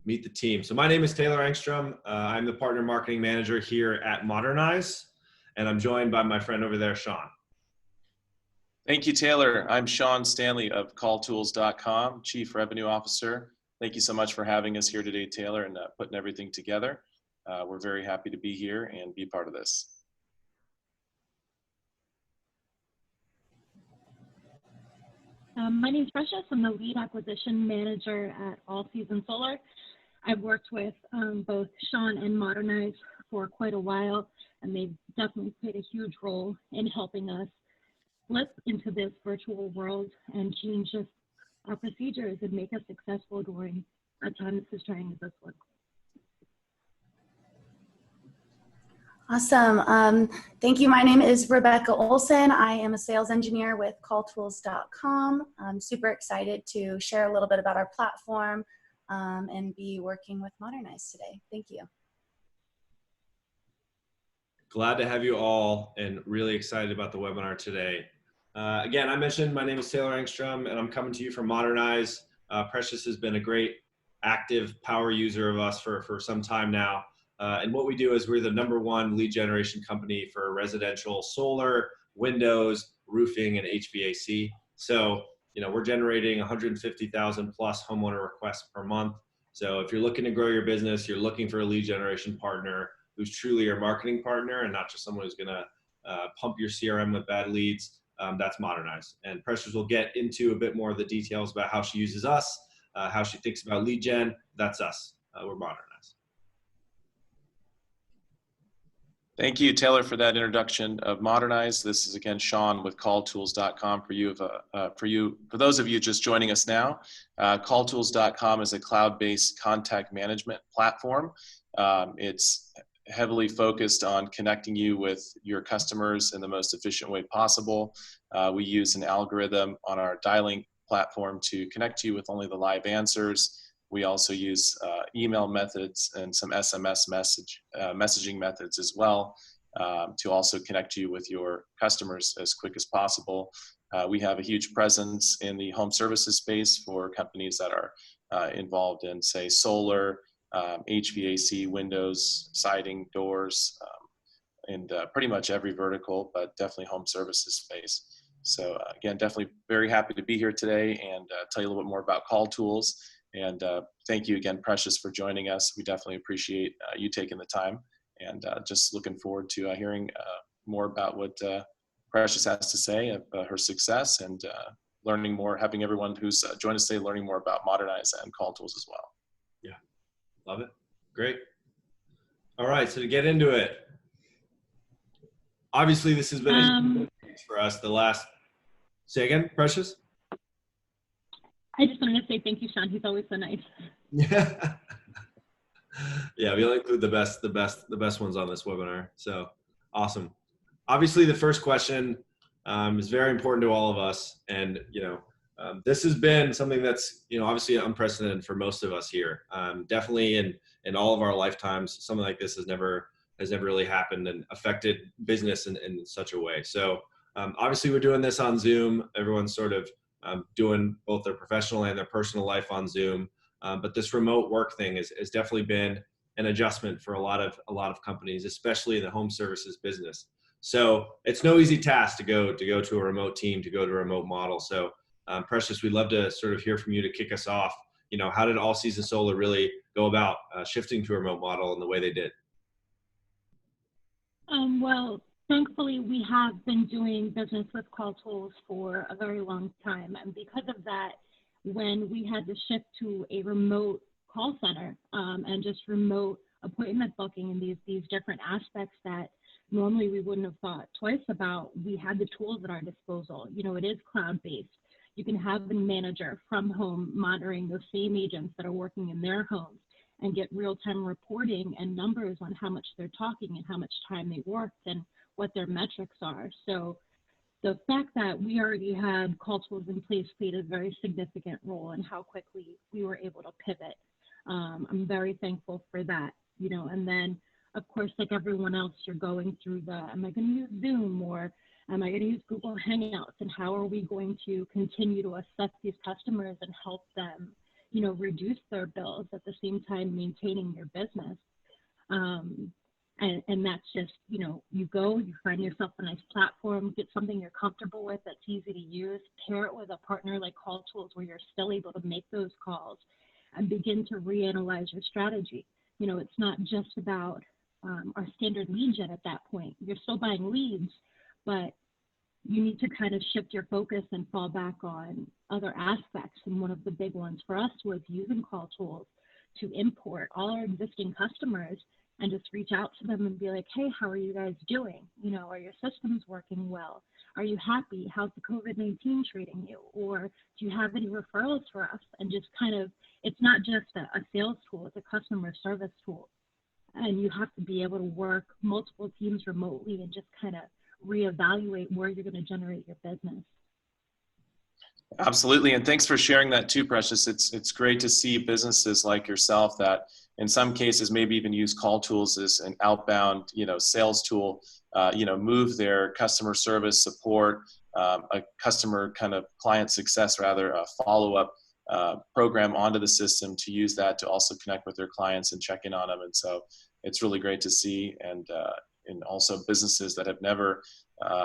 meet the team. So my name is Taylor Engstrom. I'm the partner marketing manager here at Modernize, and I'm joined by my friend over there, Sean. Thank you, Taylor. I'm Sean Stanley of CallTools.com, Chief Revenue Officer. Thank you so much for having us here today, Taylor, and putting everything together. We're very happy to be here and be part of this. My name is Precious. I'm the lead acquisition manager at All Season Solar. I've worked with both Sean and Modernize for quite a while, and they've definitely played a huge role in helping us slip into this virtual world and change our procedures and make us successful during a time that's as trying as this one. Awesome. Thank you. My name is Rebecca Olson. I am a sales engineer with CallTools.com. I'm super excited to share a little bit about our platform and be working with Modernize today. Thank you. Glad to have you all and really excited about the webinar today. Again, I mentioned my name is Taylor Engstrom and I'm coming to you from Modernize. Precious has been a great active power user of us for some time now. And what we do is we're the #1 lead generation company for residential solar, windows, roofing, and HVAC. So, we're generating 150,000 plus homeowner requests per month. So if you're looking to grow your business, you're looking for a lead generation partner who's truly your marketing partner and not just someone who's gonna pump your CRM with bad leads, that's Modernize. And Precious will get into a bit more of the details about how she uses us, how she thinks about lead gen. That's us. We're Modernize. Thank you, Taylor, for that introduction of Modernize. This is again Sean with CallTools.com. For those of you just joining us now, CallTools.com is a cloud-based contact management platform. It's heavily focused on connecting you with your customers in the most efficient way possible. We use an algorithm on our dialing platform to connect you with only the live answers. We also use email methods and some SMS messaging methods as well to also connect you with your customers as quick as possible. We have a huge presence in the home services space for companies that are involved in, say, solar, HVAC, windows, siding, doors, and pretty much every vertical, but definitely home services space. So again, definitely very happy to be here today and tell you a little bit more about CallTools. And thank you again, Precious, for joining us. We definitely appreciate you taking the time, and just looking forward to hearing more about what Precious has to say of her success and learning more, having everyone who's joined us today learning more about Modernize and CallTools as well. Yeah, love it. Great. All right, so to get into it, obviously this has been a for us the last, say again, Precious? I just wanted to say thank you, Sean. He's always so nice. Yeah. Yeah, we only include the best ones on this webinar. So awesome. Obviously, the first question is very important to all of us, and this has been something that's obviously unprecedented for most of us here. Definitely in all of our lifetimes, something like this has never really happened and affected business in such a way. So obviously, we're doing this on Zoom. Everyone's sort of doing both their professional and their personal life on Zoom. But this remote work thing has definitely been an adjustment for a lot of companies, especially in the home services business. So it's no easy task to go to a remote team, to go to a remote model. So Precious, we'd love to sort of hear from you to kick us off. How did All Season Solar really go about shifting to a remote model in the way they did? Well, thankfully, we have been doing business with CallTools for a very long time. And because of that, when we had to shift to a remote call center and just remote appointment booking and these different aspects that normally we wouldn't have thought twice about, we had the tools at our disposal. It is cloud-based. You can have a manager from home monitoring those same agents that are working in their homes and get real-time reporting and numbers on how much they're talking and how much time they worked and what their metrics are. So the fact that we already had CallTools in place played a very significant role in how quickly we were able to pivot. I'm very thankful for that, and then of course, like everyone else, you're going through am I going to use Zoom or am I going to use Google Hangouts, and how are we going to continue to assess these customers and help them, reduce their bills at the same time maintaining your business. And that's just, you go, you find yourself a nice platform, get something you're comfortable with that's easy to use, pair it with a partner like CallTools where you're still able to make those calls and begin to reanalyze your strategy. It's not just about our standard lead gen at that point. You're still buying leads, but you need to kind of shift your focus and fall back on other aspects. And one of the big ones for us was using CallTools to import all our existing customers and just reach out to them and be like, hey, how are you guys doing? Are your systems working well? Are you happy? How's the COVID-19 treating you? Or do you have any referrals for us? And just kind of, it's not just a sales tool, it's a customer service tool. And you have to be able to work multiple teams remotely and just kind of reevaluate where you're going to generate your business. Absolutely, and thanks for sharing that too, Precious. It's great to see businesses like yourself that in some cases maybe even use CallTools as an outbound, sales tool, move their customer service support, a customer kind of client success rather, a follow-up program onto the system to use that to also connect with their clients and check in on them. And so it's really great to see, and also businesses that have never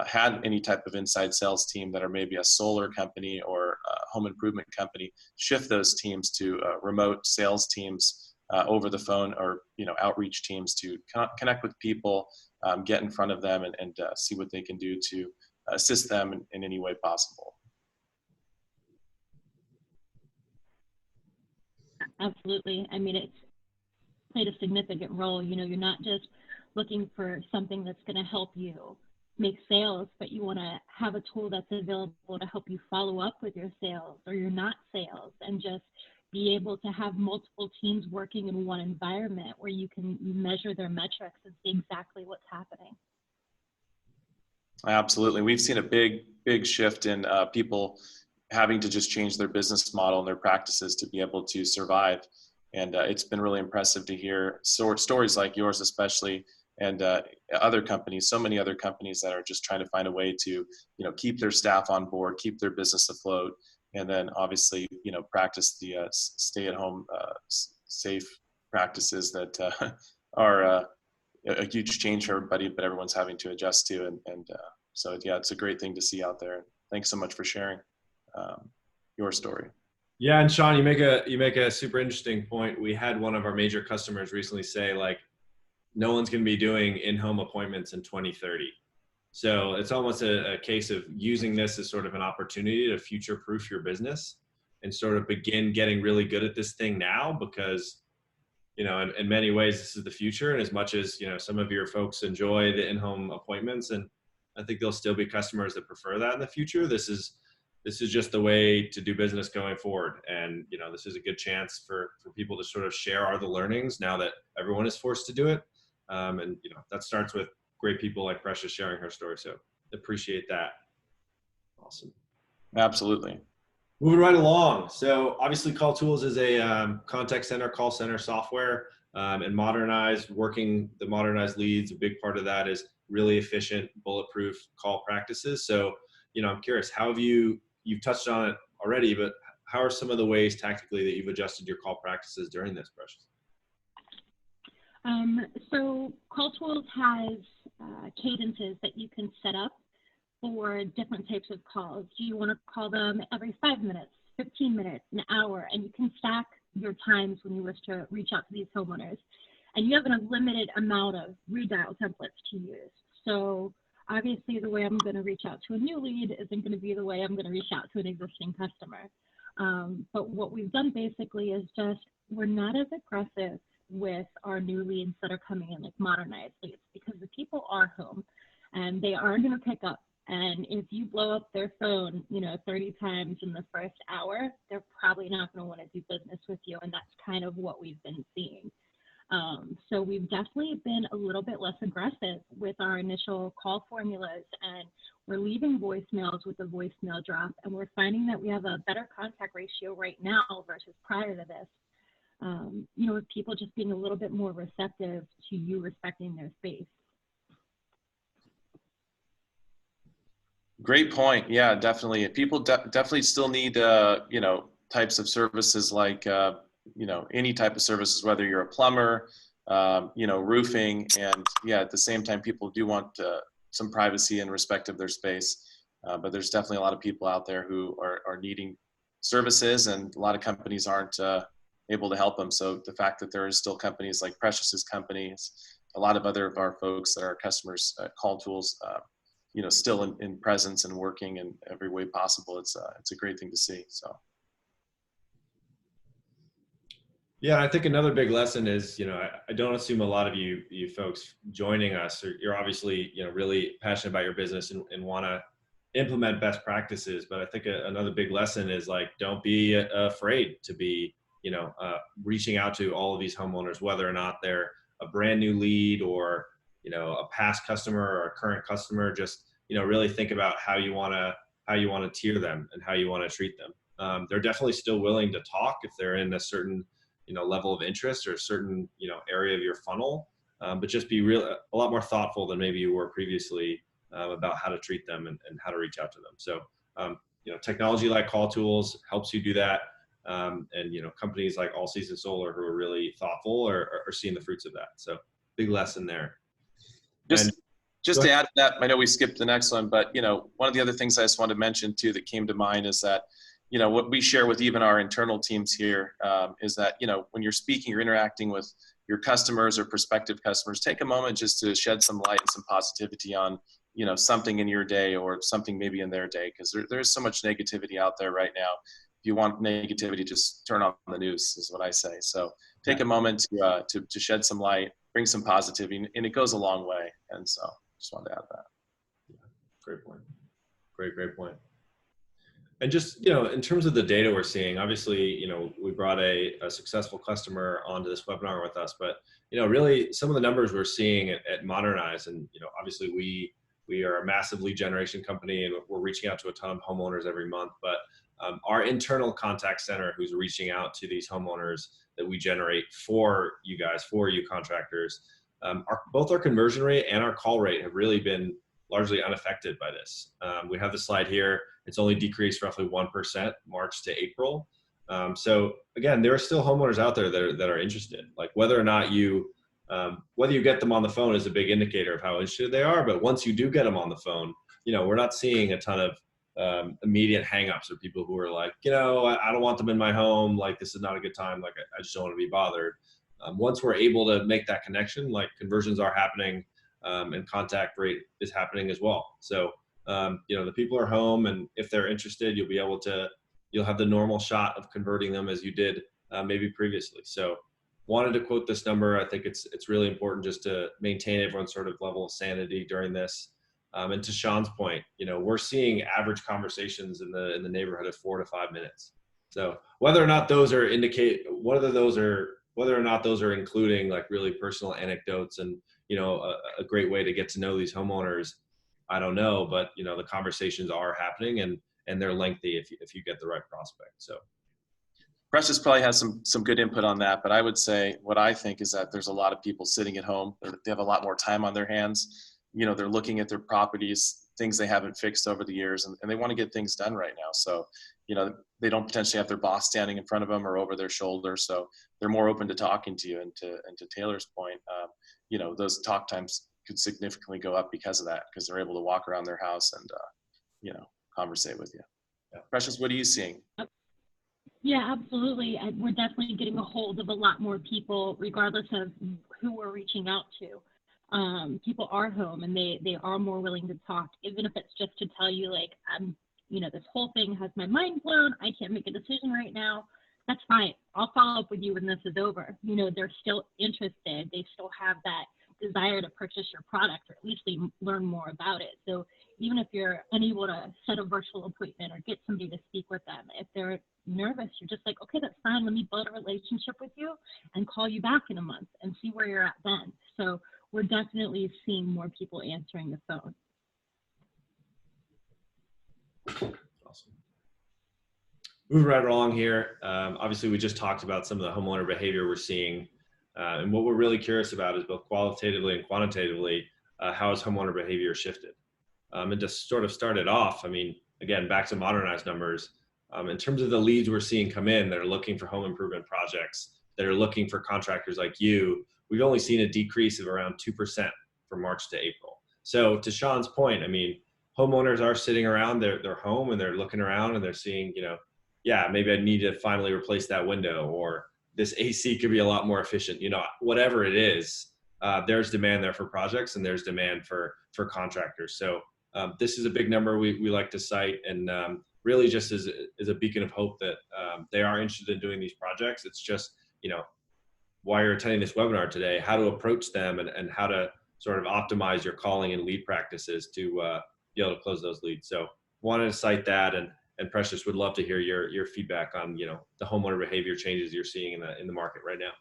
had any type of inside sales team that are maybe a solar company or a home improvement company, shift those teams to remote sales teams over the phone, or outreach teams to connect with people, get in front of them, and see what they can do to assist them in any way possible. Absolutely. I mean, it's played a significant role. You're not just looking for something that's going to help you make sales, but you want to have a tool that's available to help you follow up with your sales or your not sales, and just be able to have multiple teams working in one environment where you measure their metrics and see exactly what's happening. Absolutely. We've seen a big shift in people having to just change their business model and their practices to be able to survive. And it's been really impressive to hear stories like yours, especially, and other companies, so many other companies that are just trying to find a way to, keep their staff on board, keep their business afloat, and then obviously, practice the stay-at-home safe practices that are a huge change for everybody, but everyone's having to adjust to. And so, yeah, it's a great thing to see out there. Thanks so much for sharing your story. Yeah, and Sean, you make a super interesting point. We had one of our major customers recently say, like, no one's going to be doing in-home appointments in 2030. So it's almost a case of using this as sort of an opportunity to future-proof your business and sort of begin getting really good at this thing now, because, in many ways, this is the future. And as much as, some of your folks enjoy the in-home appointments, and I think there'll still be customers that prefer that in the future, this is just the way to do business going forward. And, this is a good chance for people to sort of share the learnings now that everyone is forced to do it. And, that starts with great people like Precious sharing her story. So appreciate that. Awesome. Absolutely. Moving right along. So obviously CallTools is a contact center, call center software, and modernized, working the modernized leads. A big part of that is really efficient, bulletproof call practices. So, I'm curious, how have you've touched on it already, but how are some of the ways tactically that you've adjusted your call practices during this, Precious? So CallTools has cadences that you can set up for different types of calls. Do you want to call them every 5 minutes, 15 minutes, an hour? And you can stack your times when you wish to reach out to these homeowners. And you have a limited amount of redial templates to use. So obviously the way I'm going to reach out to a new lead isn't going to be the way I'm going to reach out to an existing customer. But what we've done basically is just, we're not as aggressive with our new leads that are coming in, like modernized leads, because the people are home and they are going to pick up. And if you blow up their phone, 30 times in the first hour, they're probably not going to want to do business with you. And that's kind of what we've been seeing. So we've definitely been a little bit less aggressive with our initial call formulas, and we're leaving voicemails with the voicemail drop. And we're finding that we have a better contact ratio right now versus prior to this. With people just being a little bit more receptive to you respecting their space. Great point. Yeah, definitely. People definitely still need, types of services like, any type of services, whether you're a plumber, roofing, and yeah, at the same time, people do want some privacy and respect of their space. But there's definitely a lot of people out there who are needing services, and a lot of companies aren't able to help them. So the fact that there is still companies like Precious's companies, a lot of other of our folks that are customers at CallTools, still in presence and working in every way possible, it's a great thing to see. So. Yeah, I think another big lesson is, I don't assume a lot of you folks joining us, you're obviously, really passionate about your business and want to implement best practices. But I think another big lesson is like, don't be afraid to be, reaching out to all of these homeowners, whether or not they're a brand new lead or, a past customer or a current customer. Just, really think about how you want to tier them and how you want to treat them. They're definitely still willing to talk if they're in a certain level of interest or a certain, area of your funnel, but just be a lot more thoughtful than maybe you were previously about how to treat them and how to reach out to them. So, technology like CallTools helps you do that. And, companies like All Season Solar who are really thoughtful are seeing the fruits of that. So big lesson there. Just to add to that, I know we skipped the next one, but, one of the other things I just wanted to mention too that came to mind is that, what we share with even our internal teams here is that, when you're speaking, you're interacting with your customers or prospective customers, take a moment just to shed some light and some positivity on, something in your day or something maybe in their day, because there's so much negativity out there right now. If you want negativity, just turn on the news is what I say. So take a moment to shed some light, bring some positivity, and it goes a long way. And so just wanted to add that. Yeah, great point. Great point. And just, in terms of the data we're seeing, obviously, we brought a successful customer onto this webinar with us, but, really some of the numbers we're seeing at Modernize, and, obviously we are a massive lead generation company and we're reaching out to a ton of homeowners every month, but our internal contact center who's reaching out to these homeowners that we generate for you guys, for you contractors, both our conversion rate and our call rate have really been largely unaffected by this. We have the slide here. It's only decreased roughly 1% March to April. So again, there are still homeowners out there that are interested. Like whether or not whether you get them on the phone is a big indicator of how interested they are. But once you do get them on the phone, we're not seeing a ton of immediate hangups or people who are like, I don't want them in my home. Like this is not a good time. Like I just don't want to be bothered. Once we're able to make that connection, like conversions are happening and contact rate is happening as well. So, the people are home, and if they're interested, you'll have the normal shot of converting them as you did maybe previously. So wanted to quote this number. I think it's really important just to maintain everyone's sort of level of sanity during this. And to Sean's point, we're seeing average conversations in the neighborhood of 4 to 5 minutes. So whether or not those are including like really personal anecdotes and, a great way to get to know these homeowners, I don't know, but the conversations are happening and they're lengthy if you get the right prospect. So Precious probably has some good input on that, but I would say what I think is that there's a lot of people sitting at home. They have a lot more time on their hands. They're looking at their properties, things they haven't fixed over the years, and they want to get things done right now. So, they don't potentially have their boss standing in front of them or over their shoulder. So they're more open to talking to you. And to Taylor's point, those talk times could significantly go up because of that, because they're able to walk around their house and, conversate with you. Yeah. Precious, what are you seeing? Yeah, absolutely. We're definitely getting a hold of a lot more people, regardless of who we're reaching out to. People are home and they are more willing to talk, even if it's just to tell you, like, this whole thing has my mind blown. I can't make a decision right now. That's fine. I'll follow up with you when this is over. They're still interested. They still have that desire to purchase your product or at least learn more about it. So even if you're unable to set a virtual appointment or get somebody to speak with them, if they're nervous, you're just like, okay, that's fine. Let me build a relationship with you and call you back in a month and see where you're at then. So we're definitely seeing more people answering the phone. Awesome. Moving right along here. Obviously, we just talked about some of the homeowner behavior we're seeing. And what we're really curious about is both qualitatively and quantitatively, how has homeowner behavior shifted? And to sort of start it off, again, back to modernized numbers, In terms of the leads we're seeing come in that are looking for home improvement projects, that are looking for contractors like you, we've only seen a decrease of around 2% from March to April. So to Sean's point, I mean, homeowners are sitting around their home and they're looking around and they're seeing, yeah, maybe I need to finally replace that window, or this AC could be a lot more efficient, whatever it is, there's demand there for projects and there's demand for contractors. So this is a big number we like to cite, and really just is a beacon of hope that they are interested in doing these projects. It's just, why you're attending this webinar today, how to approach them and how to sort of optimize your calling and lead practices to be able to close those leads. So wanted to cite that, and Precious, would love to hear your feedback on, the homeowner behavior changes you're seeing in the market right now.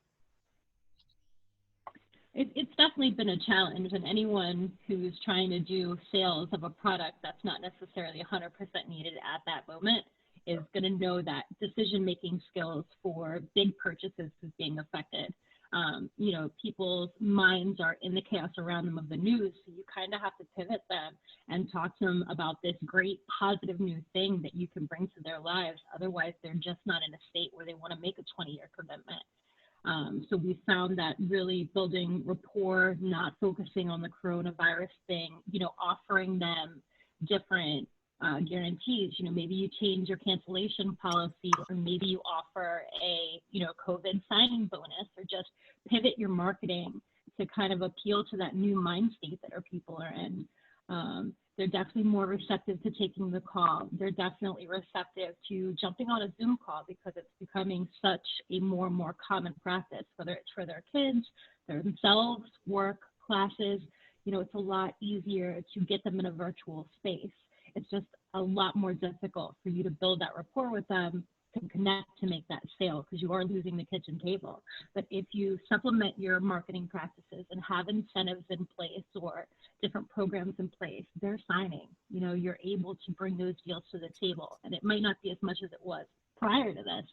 It's definitely been a challenge, and anyone who's trying to do sales of a product that's not necessarily 100% needed at that moment is going to know that decision-making skills for big purchases is being affected. People's minds are in the chaos around them of the news, so you kind of have to pivot them and talk to them about this great positive new thing that you can bring to their lives. Otherwise, they're just not in a state where they want to make a 20-year commitment. So we found that really building rapport, not focusing on the coronavirus thing, offering them different guarantees. Maybe you change your cancellation policy, or maybe you offer a, COVID signing bonus, or just pivot your marketing to kind of appeal to that new mind state that our people are in. They're definitely more receptive to taking the call. They're definitely receptive to jumping on a Zoom call because it's becoming such a more and more common practice, whether it's for their kids, themselves, work, classes. It's a lot easier to get them in a virtual space. It's just a lot more difficult for you to build that rapport with them, to connect, to make that sale, because you are losing the kitchen table. But if you supplement your marketing practices and have incentives in place or different programs in place, they're signing. You're able to bring those deals to the table. And it might not be as much as it was prior to this,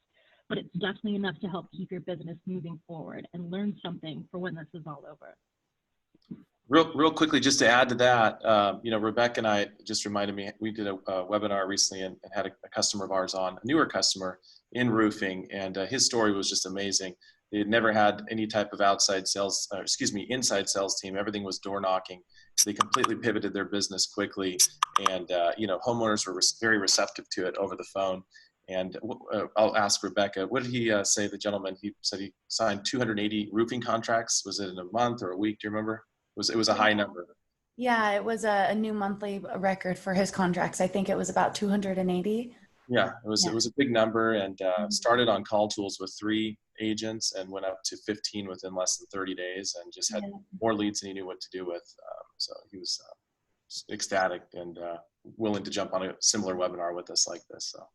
but it's definitely enough to help keep your business moving forward and learn something for when this is all over. Real quickly, just to add to that, Rebecca and I just reminded me, we did a webinar recently and had a customer of ours on, a newer customer in roofing, and his story was just amazing. They had never had any type of inside sales team. Everything was door knocking. So they completely pivoted their business quickly, and homeowners were very receptive to it over the phone. And I'll ask Rebecca, what did he say, the gentleman? He said he signed 280 roofing contracts. Was it in a month or a week? Do you remember? It was a high number. Yeah, it was a new monthly record for his contracts. I think it was about 280. Yeah, it was a big number, and started on CallTools with 3 agents and went up to 15 within less than 30 days, and just had more leads than he knew what to do with. So he was ecstatic and willing to jump on a similar webinar with us like this. So.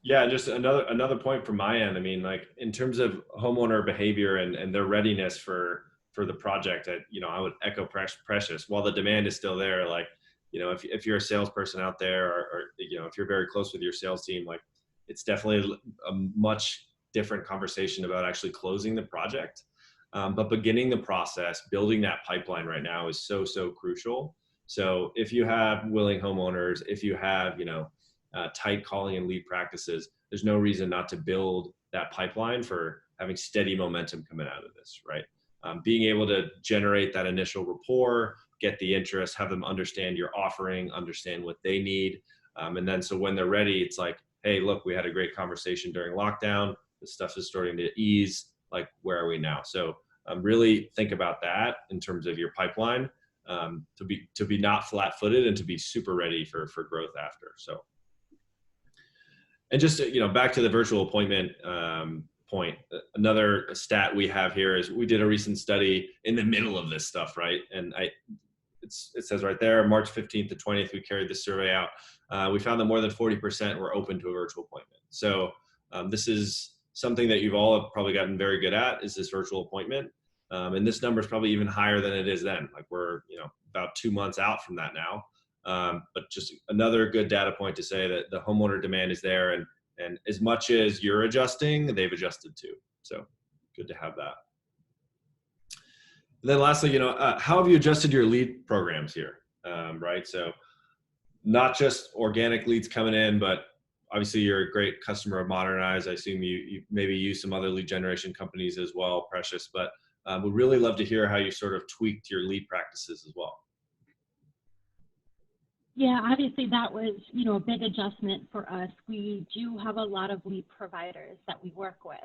Yeah, just another point from my end. I mean, like in terms of homeowner behavior and their readiness for the project, I would echo Precious. While the demand is still there, like, if you're a salesperson out there, or if you're very close with your sales team, like it's definitely a much different conversation about actually closing the project. But beginning the process, building that pipeline right now is so crucial. So if you have willing homeowners, if you have, tight calling and lead practices, there's no reason not to build that pipeline for having steady momentum coming out of this, right? Being able to generate that initial rapport, get the interest, have them understand your offering, understand what they need. And then so when they're ready, it's like, hey, look, we had a great conversation during lockdown. This stuff is starting to ease. Like, where are we now? So really think about that in terms of your pipeline, to be not flat-footed and to be super ready for growth after. So. And just, back to the virtual appointment point, another stat we have here is we did a recent study in the middle of this stuff, right? And it says right there, March 15th to 20th, we carried this survey out. We found that more than 40% were open to a virtual appointment. So this is something that you've all probably gotten very good at, is this virtual appointment. And this number is probably even higher than it is then. Like we're, about 2 months out from that now. But just another good data point to say that the homeowner demand is there, and as much as you're adjusting, they've adjusted too. So good to have that. And then lastly, how have you adjusted your lead programs here? Right. So not just organic leads coming in, but obviously you're a great customer of Modernize. I assume you maybe use some other lead generation companies as well, Precious, but we'd really love to hear how you sort of tweaked your lead practices as well. Yeah, obviously that was, a big adjustment for us. We do have a lot of lead providers that we work with,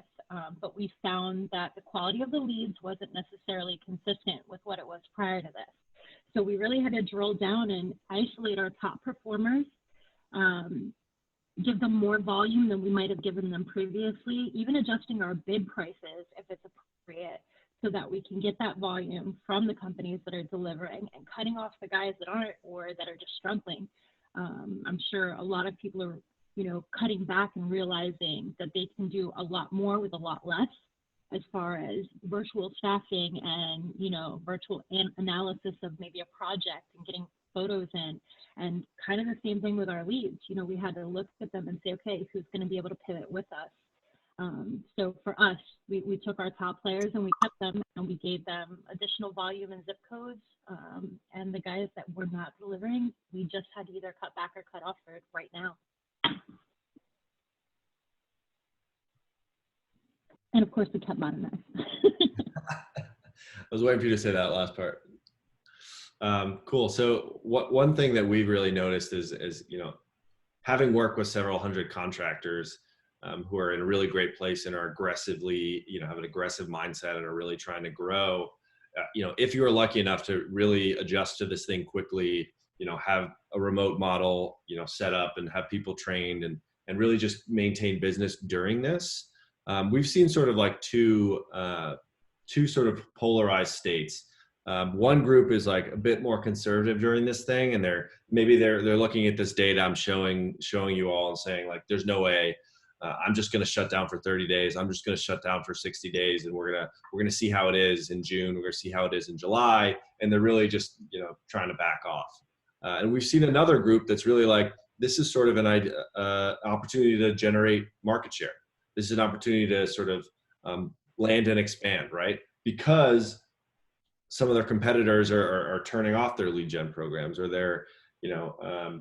but we found that the quality of the leads wasn't necessarily consistent with what it was prior to this. So we really had to drill down and isolate our top performers, give them more volume than we might have given them previously, even adjusting our bid prices if it's appropriate, so that we can get that volume from the companies that are delivering and cutting off the guys that aren't or that are just struggling. I'm sure a lot of people are, cutting back and realizing that they can do a lot more with a lot less as far as virtual staffing and, virtual analysis of maybe a project and getting photos in, and kind of the same thing with our leads. We had to look at them and say, okay, who's going to be able to pivot with us? So for us, we took our top players and we kept them, and we gave them additional volume and zip codes. And the guys that were not delivering, we just had to either cut back or cut off for it right now. And of course, we kept Modernized. I was waiting for you to say that last part. Cool. So one thing that we've really noticed is having worked with several hundred contractors who are in a really great place and are aggressively, have an aggressive mindset and are really trying to grow. If you are lucky enough to really adjust to this thing quickly, have a remote model, set up and have people trained and really just maintain business during this. We've seen sort of like two sort of polarized states. One group is like a bit more conservative during this thing, and they're looking at this data I'm showing you all and saying like, there's no way. I'm just going to shut down for 30 days. I'm just going to shut down for 60 days, and we're going to see how it is in June. We're going to see how it is in July, and they're really just trying to back off. And we've seen another group that's really like, this is sort of an opportunity to generate market share. This is an opportunity to sort of land and expand, right? Because some of their competitors are turning off their lead gen programs, or they're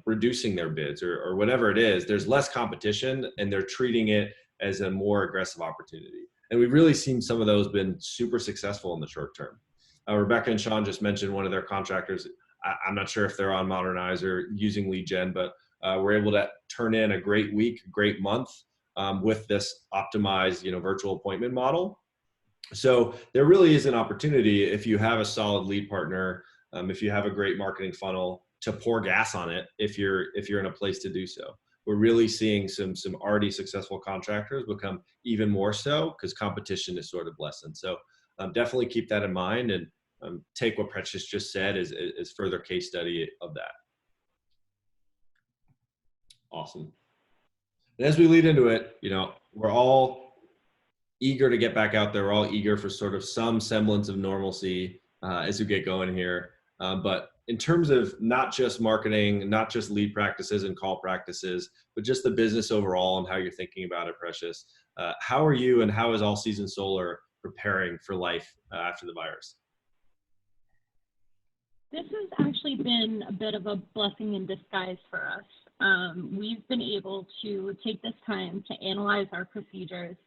reducing their bids or whatever it is. There's less competition and they're treating it as a more aggressive opportunity. And we've really seen some of those been super successful in the short term. Rebecca and Sean just mentioned one of their contractors. I'm not sure if they're on Modernize or using lead gen, but we're able to turn in a great week, great month with this optimized, virtual appointment model. So there really is an opportunity if you have a solid lead partner, if you have a great marketing funnel, to pour gas on it if you're in a place to do so. We're really seeing some already successful contractors become even more so because competition is sort of lessened. So definitely keep that in mind and take what Precious just said as further case study of that. Awesome. And as we lead into it, we're all eager to get back out there. We're all eager for sort of some semblance of normalcy as we get going here. But in terms of not just marketing, not just lead practices and call practices, but just the business overall and how you're thinking about it, Precious, how are you and how is All Season Solar preparing for life after the virus? This has actually been a bit of a blessing in disguise for us. We've been able to take this time to analyze our procedures,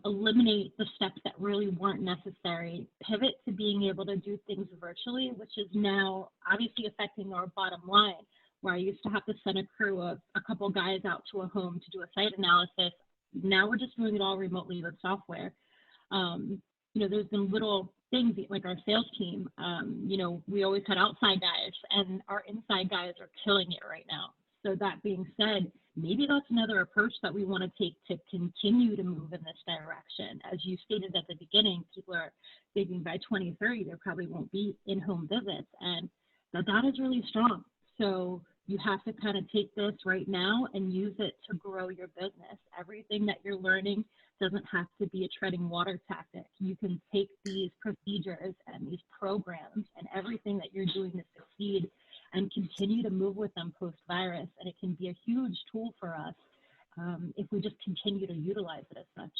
eliminate the steps that really weren't necessary, pivot to being able to do things virtually, which is now obviously affecting our bottom line, where I used to have to send a crew of a couple guys out to a home to do a site analysis. Now we're just doing it all remotely with software. There's been little things like our sales team. We always had outside guys, and our inside guys are killing it right now. So that being said, maybe that's another approach that we want to take to continue to move in this direction. As you stated at the beginning, people are thinking by 2030, there probably won't be in-home visits, and the data is really strong. So you have to kind of take this right now and use it to grow your business. Everything that you're learning doesn't have to be a treading water tactic. You can take these procedures and these programs and everything that you're doing to succeed and continue to move with them post-virus. And it can be a huge tool for us if we just continue to utilize it as such.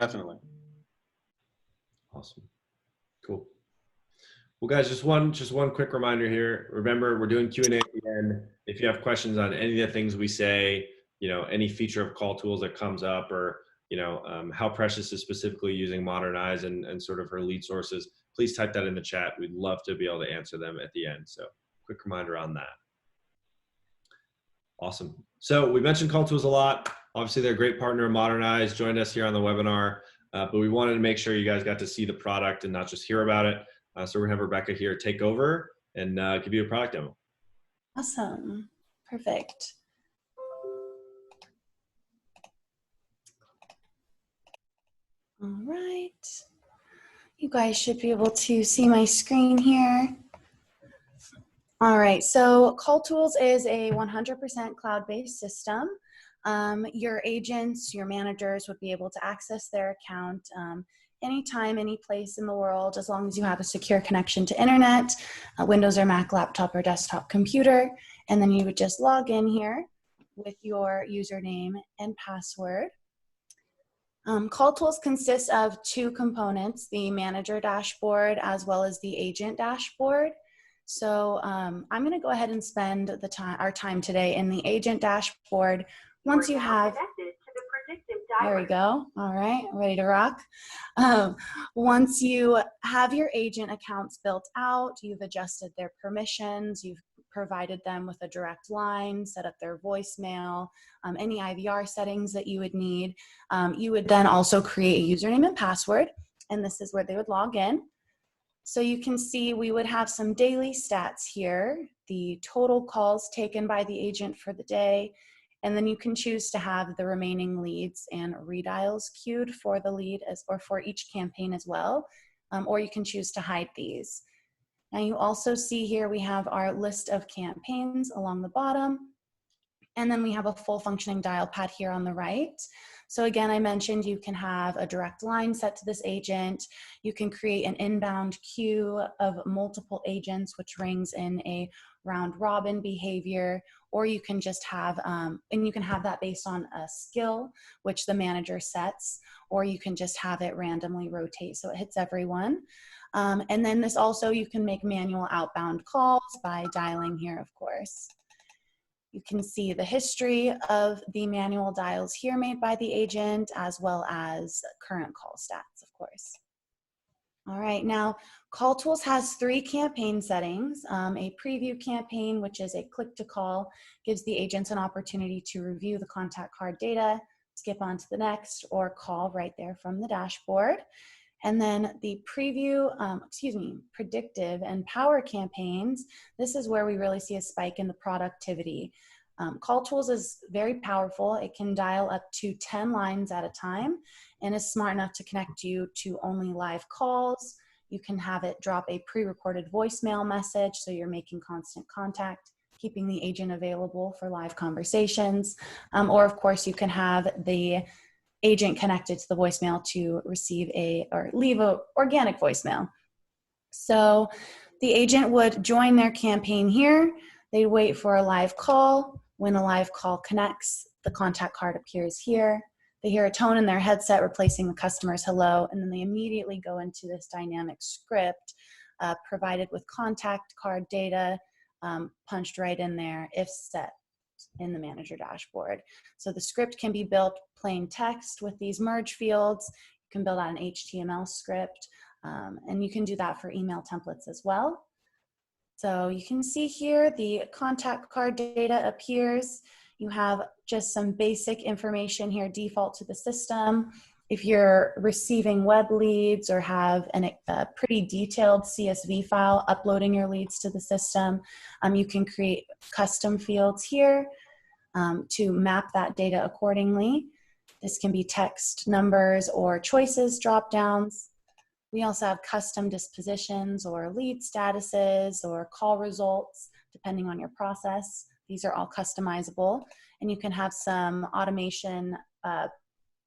Definitely. Awesome. Cool. Well, guys, just one quick reminder here. Remember, we're doing Q&A at the end. If you have questions on any of the things we say, any feature of CallTools that comes up, or how Precious is specifically using Modernize and sort of her lead sources, please type that in the chat. We'd love to be able to answer them at the end. So, quick reminder on that. Awesome. So we mentioned CallTools a lot. Obviously, they're a great partner. Modernize joined us here on the webinar, but we wanted to make sure you guys got to see the product and not just hear about it. So we're gonna have Rebecca here take over and give you a product demo. Awesome. Perfect. All right. You guys should be able to see my screen here. All right, so CallTools is a 100% cloud-based system. Your agents, your managers would be able to access their account anytime, any place in the world, as long as you have a secure connection to internet, Windows or Mac laptop or desktop computer, and then you would just log in here with your username and password. CallTools consists of two components, the manager dashboard as well as the agent dashboard. So I'm going to go ahead and spend our time today in the agent dashboard. Once you have, there we go. All right, ready to rock. Once you have your agent accounts built out, you've adjusted their permissions, you've provided them with a direct line, set up their voicemail, any IVR settings that you would need. You would then also create a username and password, and this is where they would log in. So you can see we would have some daily stats here, the total calls taken by the agent for the day, and then you can choose to have the remaining leads and redials queued for the lead or for each campaign as well, or you can choose to hide these. Now you also see here we have our list of campaigns along the bottom, and then we have a full functioning dial pad here on the right. So again, I mentioned you can have a direct line set to this agent. You can create an inbound queue of multiple agents, which rings in a round robin behavior, or you can just have, and you can have that based on a skill, which the manager sets, or you can just have it randomly rotate so it hits everyone. And then this also, you can make manual outbound calls by dialing here, of course. You can see the history of the manual dials here made by the agent, as well as current call stats, of course. All right, now CallTools has 3 campaign settings. A preview campaign, which is a click to call, gives the agents an opportunity to review the contact card data, skip on to the next, or call right there from the dashboard. And then the preview, predictive and power campaigns, this is where we really see a spike in the productivity. CallTools is very powerful. It can dial up to 10 lines at a time and is smart enough to connect you to only live calls. You can have it drop a pre-recorded voicemail message so you're making constant contact, keeping the agent available for live conversations. Or of course you can have the agent connected to the voicemail to receive or leave a organic voicemail. So the agent would join their campaign here. They'd wait for a live call. When a live call connects, the contact card appears here. They hear a tone in their headset replacing the customer's hello, and then they immediately go into this dynamic script provided with contact card data punched right in there if set in the manager dashboard. So the script can be built plain text with these merge fields. You can build out an HTML script, and you can do that for email templates as well. So you can see here the contact card data appears. You have just some basic information here default to the system. If you're receiving web leads or have a pretty detailed CSV file uploading your leads to the system, you can create custom fields here to map that data accordingly. This can be text, numbers, or choices drop downs. We also have custom dispositions or lead statuses or call results, depending on your process. These are all customizable, and you can have some automation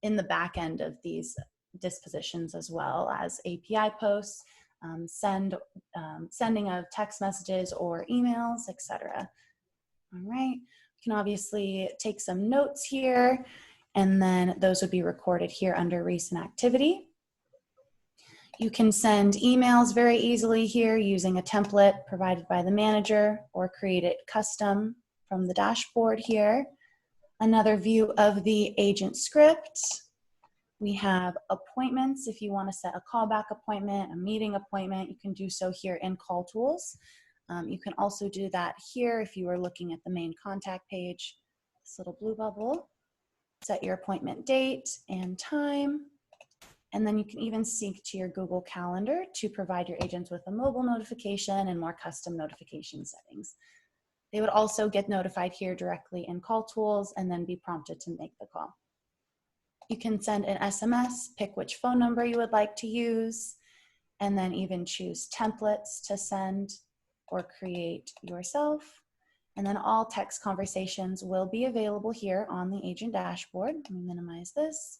in the back end of these dispositions, as well as API posts, sending of text messages or emails, etc. All right, you can obviously take some notes here, and then those would be recorded here under recent activity. You can send emails very easily here using a template provided by the manager or create it custom from the dashboard here. Another view of the agent script. We have appointments. If you want to set a callback appointment, a meeting appointment, you can do so here in CallTools. You can also do that here if you are looking at the main contact page, this little blue bubble. Set your appointment date and time. And then you can even sync to your Google Calendar to provide your agents with a mobile notification and more custom notification settings. They would also get notified here directly in CallTools and then be prompted to make the call. You can send an SMS, pick which phone number you would like to use, and then even choose templates to send or create yourself. And then all text conversations will be available here on the agent dashboard. Let me minimize this.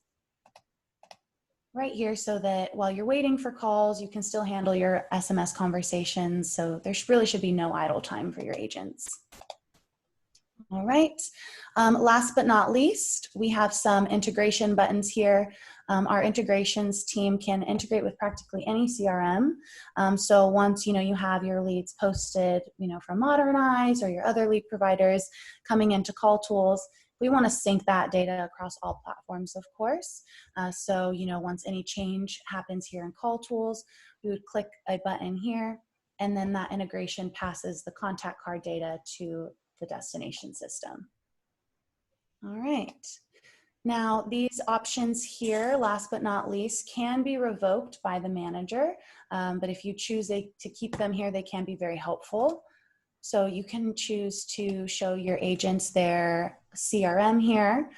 Right here so that while you're waiting for calls, you can still handle your SMS conversations. So there really should be no idle time for your agents. All right. Last but not least, we have some integration buttons here. Our integrations team can integrate with practically any CRM. So once you have your leads posted, from Modernize or your other lead providers coming into CallTools, we want to sync that data across all platforms, of course. So once any change happens here in CallTools, we would click a button here, and then that integration passes the contact card data to the destination system. All right. Now, these options here, last but not least, can be revoked by the manager, but if you choose to keep them here, they can be very helpful. So you can choose to show your agents their CRM here.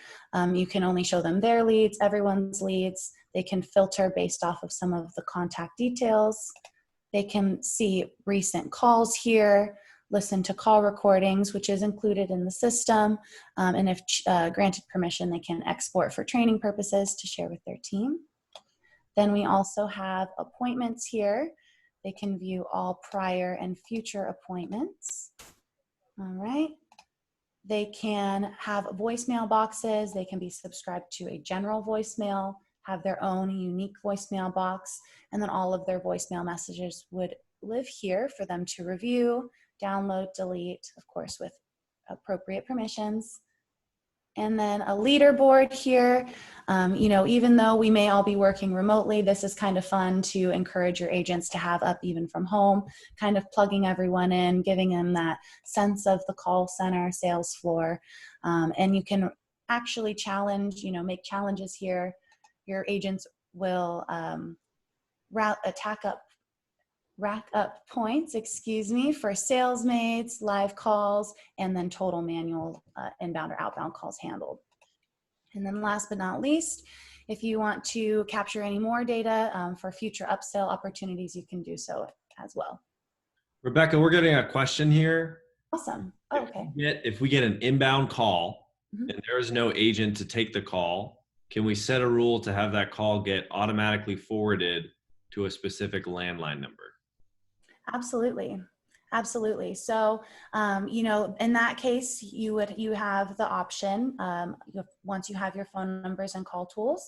You can only show them their leads, everyone's leads. They can filter based off of some of the contact details. They can see recent calls here, listen to call recordings, which is included in the system. And if granted permission, they can export for training purposes to share with their team. Then we also have appointments here. They can view all prior and future appointments. All right. They can have voicemail boxes. They can be subscribed to a general voicemail, have their own unique voicemail box, and then all of their voicemail messages would live here for them to review, download, delete, of course, with appropriate permissions. And then a leaderboard here. Even though we may all be working remotely, this is kind of fun to encourage your agents to have up even from home, kind of plugging everyone in, giving them that sense of the call center, sales floor. And you can actually challenge, make challenges here. Your agents will rack up points, for sales maids, live calls, and then total manual inbound or outbound calls handled. And then last but not least, if you want to capture any more data for future upsell opportunities, you can do so as well. Rebecca, we're getting a question here. Awesome. Oh, okay. If we get an inbound call and there is no agent to take the call, can we set a rule to have that call get automatically forwarded to a specific landline number? Absolutely. Absolutely. So, in that case, you have the option, once you have your phone numbers and CallTools,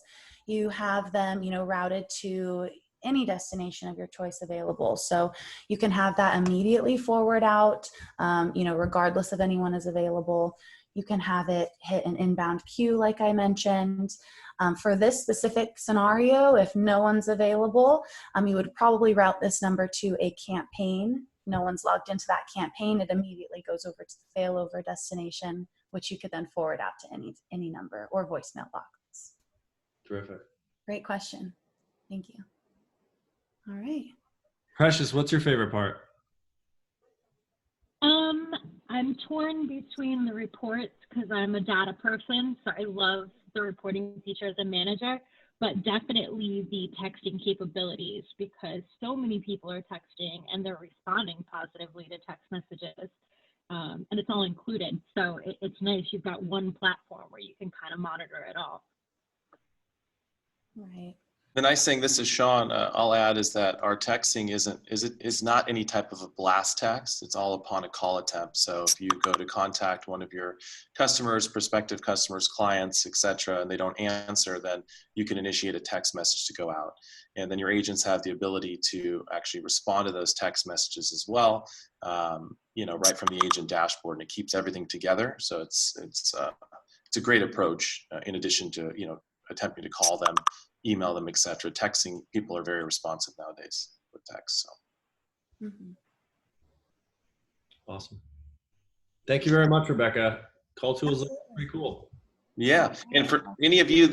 you have them, routed to any destination of your choice available. So you can have that immediately forward out, regardless of anyone is available. You can have it hit an inbound queue, like I mentioned. For this specific scenario, if no one's available, you would probably route this number to a campaign. No one's logged into that campaign. It immediately goes over to the failover destination, which you could then forward out to any number or voicemail box. Terrific. Great question. Thank you. All right. Precious, what's your favorite part? I'm torn between the reports because I'm a data person, so I love the reporting feature as a manager, but definitely the texting capabilities because so many people are texting and they're responding positively to text messages, and it's all included. So it's nice. You've got one platform where you can kind of monitor it all. Right. The nice thing, this is Sean, I'll add, is that our texting is not any type of a blast text. It's all upon a call attempt. So if you go to contact one of your customers, prospective customers, clients, etc., and they don't answer, then you can initiate a text message to go out. And then your agents have the ability to actually respond to those text messages as well, right from the agent dashboard, and it keeps everything together. So it's a great approach in addition to, attempting to call them, email them, etc. Texting, people are very responsive nowadays with text. So. Mm-hmm. Awesome. Thank you very much, Rebecca. CallTools is pretty cool. Yeah, and for any of you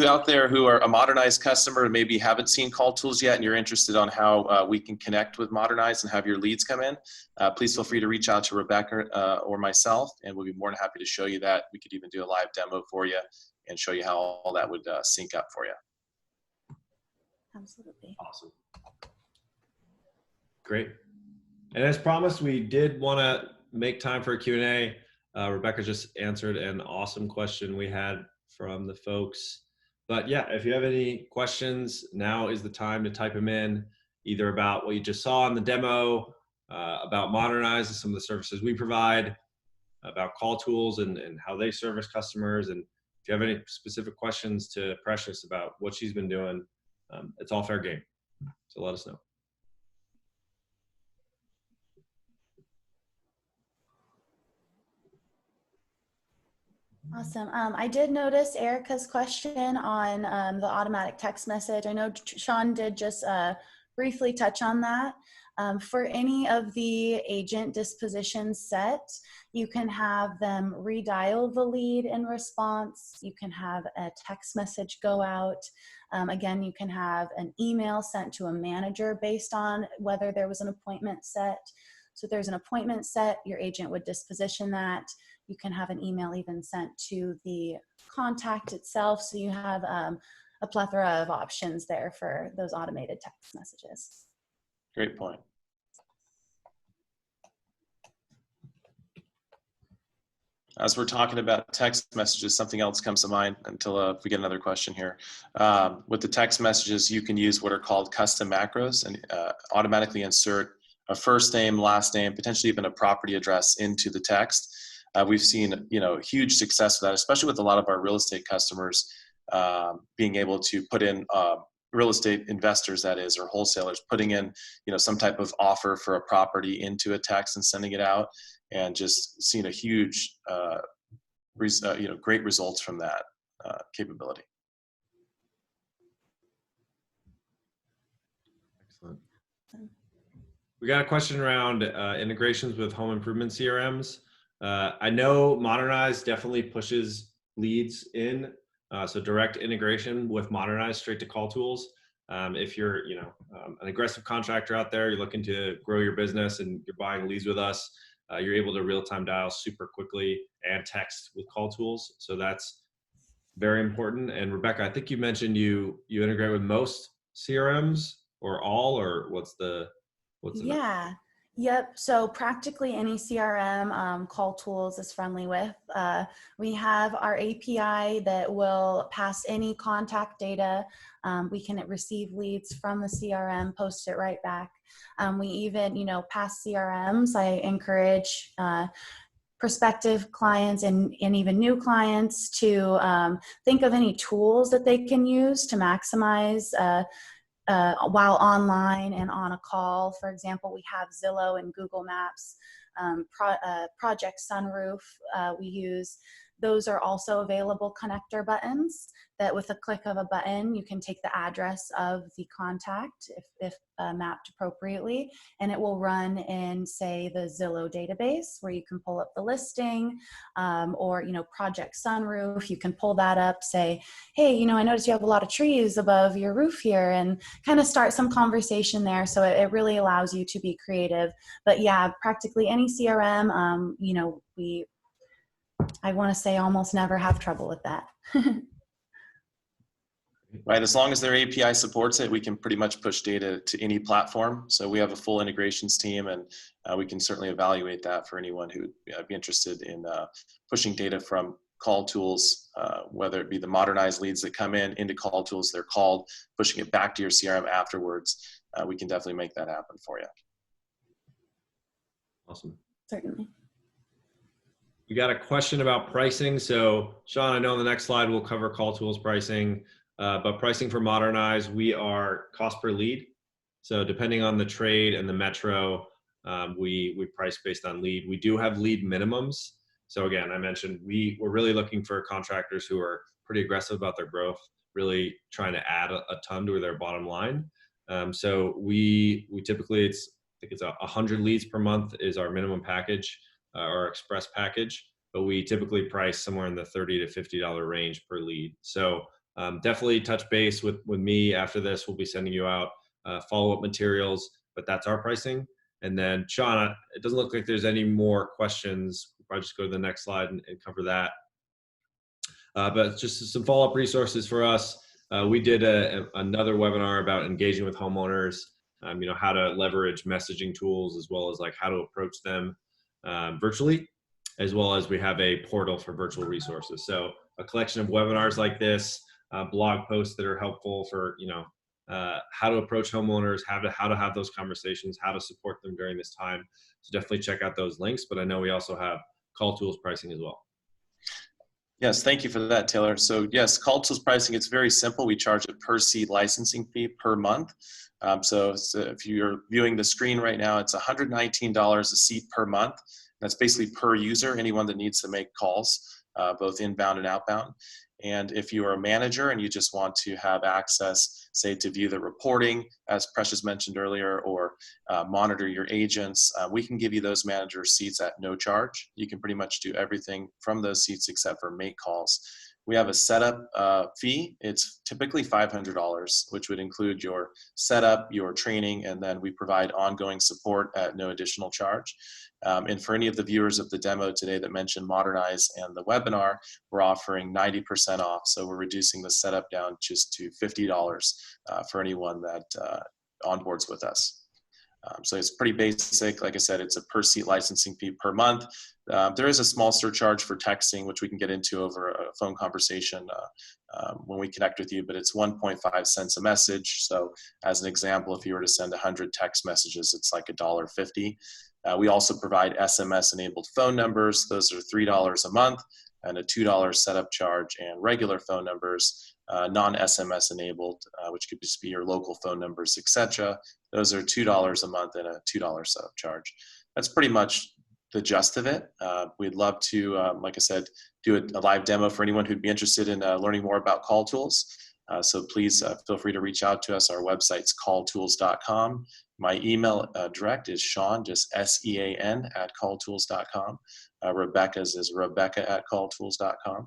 out there who are a Modernized customer and maybe haven't seen CallTools yet, and you're interested on how we can connect with Modernized and have your leads come in, please feel free to reach out to Rebecca or myself, and we'll be more than happy to show you that. We could even do a live demo for you and show you how all that would sync up for you. Absolutely. Awesome. Great. And as promised, we did want to make time for a Q&A. Rebecca just answered an awesome question we had from the folks. But yeah, if you have any questions, now is the time to type them in, either about what you just saw in the demo, about Modernize and some of the services we provide, about CallTools and how they service customers. And if you have any specific questions to Precious about what she's been doing, it's all fair game. So let us know. Awesome. I did notice Erica's question on the automatic text message. I know Sean did just briefly touch on that. For any of the agent dispositions set, you can have them redial the lead in response. You can have a text message go out. Again, you can have an email sent to a manager based on whether there was an appointment set. So if there's an appointment set, your agent would disposition that. You can have an email even sent to the contact itself. So you have a plethora of options there for those automated text messages. Great point. As we're talking about text messages, something else comes to mind until if we get another question here. With the text messages, you can use what are called custom macros and automatically insert a first name, last name, potentially even a property address into the text. We've seen, huge success with that, especially with a lot of our real estate customers being able to put in real estate investors, that is, or wholesalers, putting in, some type of offer for a property into a text and sending it out, and just seeing a huge, great results from that capability. Excellent. We got a question around integrations with home improvement CRMs. I know Modernize definitely pushes leads in, so direct integration with Modernize straight to CallTools. If you're, an aggressive contractor out there, you're looking to grow your business and you're buying leads with us, you're able to real-time dial super quickly and text with CallTools. So that's very important. And Rebecca, I think you mentioned you integrate with most CRMs or all, or what's the Yeah. Yep. So practically any CRM CallTools is friendly with. We have our API that will pass any contact data. We can receive leads from the CRM, post it right back. We even, pass CRMs. I encourage prospective clients and even new clients to think of any tools that they can use to maximize while online and on a call. For example, we have Zillow and Google Maps, Project Sunroof we use. Those are also available connector buttons that with a click of a button, you can take the address of the contact if mapped appropriately, and it will run in, say, the Zillow database where you can pull up the listing, or, Project Sunroof, you can pull that up, say, hey, I noticed you have a lot of trees above your roof here, and kind of start some conversation there. So it really allows you to be creative. But yeah, practically any CRM, I want to say almost never have trouble with that. Right, as long as their API supports it, we can pretty much push data to any platform. So we have a full integrations team, and we can certainly evaluate that for anyone who would be interested in pushing data from CallTools, whether it be the modernized leads that come in into CallTools, they're called, pushing it back to your CRM afterwards. We can definitely make that happen for you. Awesome. Certainly. We got a question about pricing. So Sean, I know on the next slide we'll cover CallTools pricing, but pricing for Modernize, we are cost per lead. So depending on the trade and the metro, we price based on lead. We do have lead minimums. So again, I mentioned we're really looking for contractors who are pretty aggressive about their growth, really trying to add a ton to their bottom line. So we typically, I think it's 100 leads per month is our minimum package, our express package, but we typically price somewhere in the $30 to $50 range per lead. So definitely touch base with me after this. We'll be sending you out follow-up materials, but that's our pricing. And then Sean, it doesn't look like there's any more questions. We'll probably just go to the next slide and cover that. But just some follow-up resources for us. We did another webinar about engaging with homeowners, how to leverage messaging tools, as well as like how to approach them virtually, as well as we have a portal for virtual resources. So a collection of webinars like this, blog posts that are helpful for, how to approach homeowners, how to have those conversations, how to support them during this time. So definitely check out those links. But I know we also have CallTools pricing as well. Yes, thank you for that, Taylor. So yes, CallTools pricing, it's very simple. We charge a per seat licensing fee per month. So if you're viewing the screen right now, it's $119 a seat per month. That's basically per user, anyone that needs to make calls, both inbound and outbound. And if you are a manager and you just want to have access, say, to view the reporting, as Precious mentioned earlier, or monitor your agents, we can give you those manager seats at no charge. You can pretty much do everything from those seats except for make calls. We have a setup fee. It's typically $500, which would include your setup, your training, and then we provide ongoing support at no additional charge. And for any of the viewers of the demo today that mentioned Modernize and the webinar, we're offering 90% off. So we're reducing the setup down just to $50 for anyone that onboards with us. So it's pretty basic. Like I said, it's a per seat licensing fee per month. There is a small surcharge for texting, which we can get into over a phone conversation when we connect with you, but it's 1.5 cents a message. So as an example, if you were to send 100 text messages, it's like $1.50. We also provide SMS enabled phone numbers. Those are $3 a month and a $2 setup charge, and regular phone numbers, non-SMS enabled, which could just be your local phone numbers, etc. Those are $2 a month and a $2 setup charge. That's pretty much the gist of it. We'd love to, like I said, do a live demo for anyone who'd be interested in learning more about CallTools. So please feel free to reach out to us. Our website's calltools.com. My email direct is Sean, just SEAN @calltools.com. Rebecca's is Rebecca @calltools.com.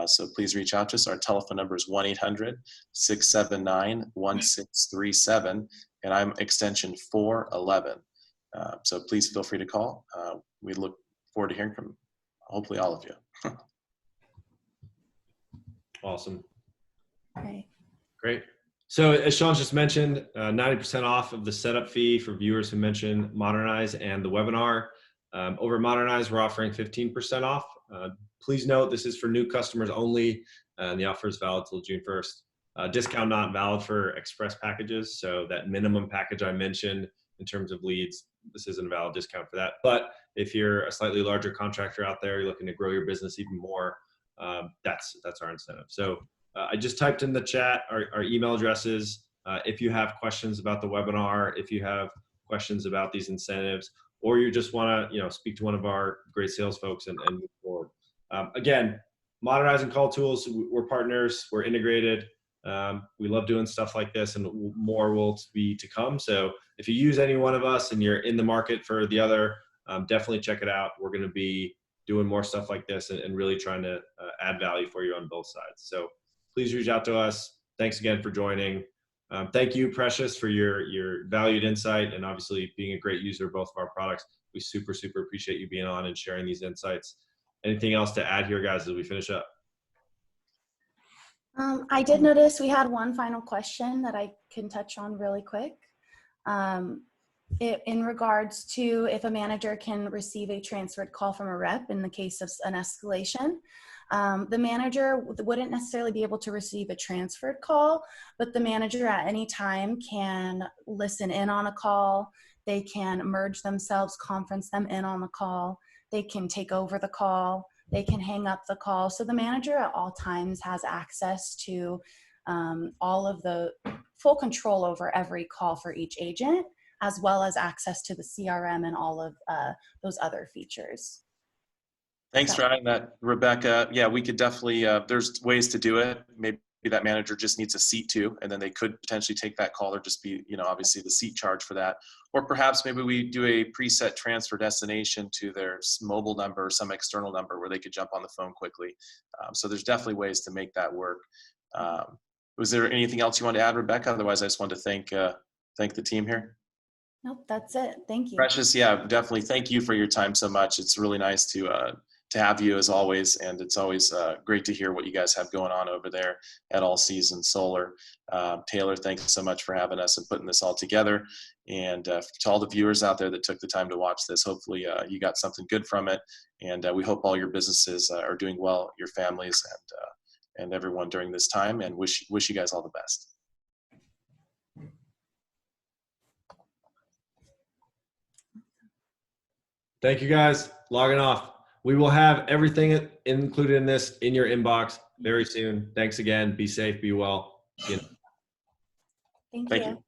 So please reach out to us. Our telephone number is 1-800-679-1637, and I'm extension 411. So please feel free to call. We look forward to hearing from hopefully all of you. Awesome. Okay. Great. So as Sean just mentioned, 90% off of the setup fee for viewers who mentioned Modernize and the webinar. Over Modernize, we're offering 15% off. Please note this is for new customers only, and the offer is valid till June 1st. Discount not valid for express packages. So that minimum package I mentioned in terms of leads, this isn't a valid discount for that. But if you're a slightly larger contractor out there, you're looking to grow your business even more, that's our incentive. So I just typed in the chat our email addresses. If you have questions about the webinar, if you have questions about these incentives, or you just want to speak to one of our great sales folks and move forward. Again, Modernize and CallTools, we're partners, we're integrated. We love doing stuff like this, and more will be to come. So if you use any one of us and you're in the market for the other, definitely check it out. We're going to be doing more stuff like this and really trying to add value for you on both sides. So please reach out to us. Thanks again for joining. Thank you, Precious, for your valued insight and obviously being a great user of both of our products. We super appreciate you being on and sharing these insights. Anything else to add here, guys, as we finish up? I did notice we had one final question that I can touch on really quick. In regards to if a manager can receive a transferred call from a rep in the case of an escalation. The manager wouldn't necessarily be able to receive a transferred call, but the manager at any time can listen in on a call. They can merge themselves, conference them in on the call. They can take over the call. They can hang up the call. So the manager at all times has access to all of the full control over every call for each agent, as well as access to the CRM and all of those other features. Thanks for adding that, Rebecca. Yeah, we could definitely, there's ways to do it. Maybe that manager just needs a seat too, and then they could potentially take that call or just be, obviously the seat charge for that. Or perhaps maybe we do a preset transfer destination to their mobile number or some external number where they could jump on the phone quickly. So there's definitely ways to make that work. Was there anything else you wanted to add, Rebecca? Otherwise, I just wanted to thank the team here. Nope, that's it. Thank you. Precious, yeah, definitely. Thank you for your time so much. It's really nice to have you as always, and it's always great to hear what you guys have going on over there at All Season Solar. Taylor, thanks so much for having us and putting this all together. And to all the viewers out there that took the time to watch this, hopefully you got something good from it. And we hope all your businesses are doing well, your families, and everyone during this time. And wish you guys all the best. Thank you guys. Logging off. We will have everything included in this in your inbox very soon. Thanks again. Be safe, be well. Thank Thank you. you.